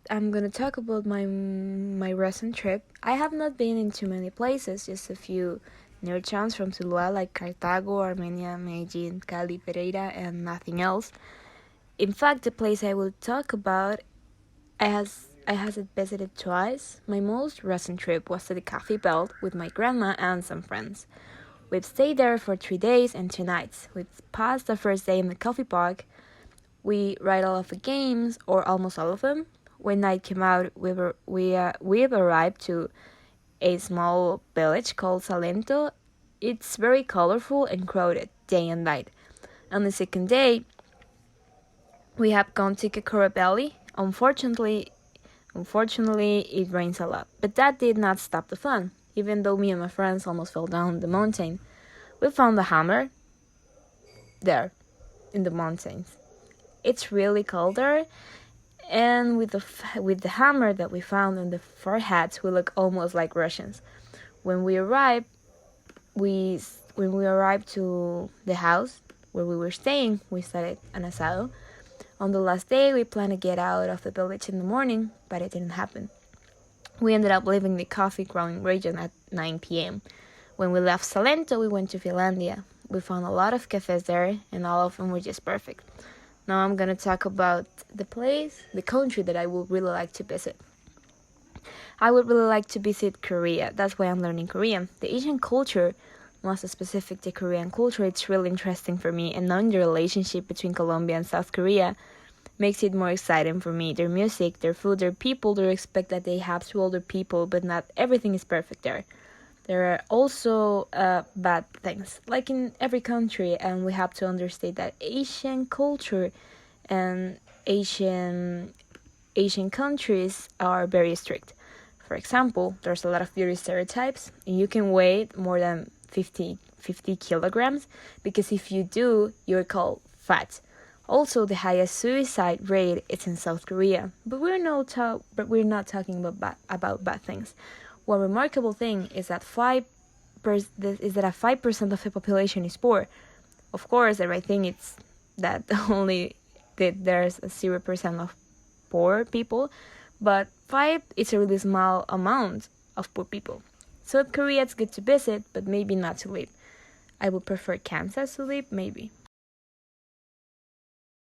I'm gonna talk about my recent trip. I have not been in too many places, just a few near towns from Tuluá like Cartago, Armenia, Medellin, Cali, Pereira, and nothing else. In fact, the place I will talk about, I has visited twice. My most recent trip was to the Coffee Belt with my grandma and some friends. We've stayed there for 3 days and 2 nights. We've passed the first day in the coffee park. We tried all of the games, or almost all of them. When night came out, we've arrived to a small village called Salento. It's very colorful and crowded, day and night. On the second day, we have gone to Kakura Valley. Unfortunately, it rains a lot, but that did not stop the fun. Even though me and my friends almost fell down the mountain, we found the hammer there in the mountains. It's really cold there, and with the hammer that we found in the fur hats, we look almost like Russians. When we arrived, we when we arrived to the house where we were staying, we started an asado. On the last day, we planned to get out of the village in the morning, but it didn't happen. We ended up leaving the coffee growing region at 9 p.m. When we left Salento, we went to Finlandia. We found a lot of cafes there, and all of them were just perfect. Now I'm gonna talk about the country that I would really like to visit. I would really like to visit Korea. That's why I'm learning Korean. The Asian culture, more specific the Korean culture, it's really interesting for me, and knowing the relationship between Colombia and South Korea makes it more exciting for me. Their music, their food, their people, the respect that they have to older people, but not everything is perfect there. There are also bad things, like in every country, and we have to understand that Asian culture and Asian countries are very strict. For example, there's a lot of beauty stereotypes, and you can weigh more than 50 kilograms, because if you do, you're called fat. Also, the highest suicide rate is in South Korea, but we're not talking about bad things. One remarkable thing is that 5% of the population is poor. Of course, the right thing is that only that there's a 0% of poor people, but 5 is a really small amount of poor people. South Korea is good to visit, but maybe not to live. I would prefer Kansas to live, maybe.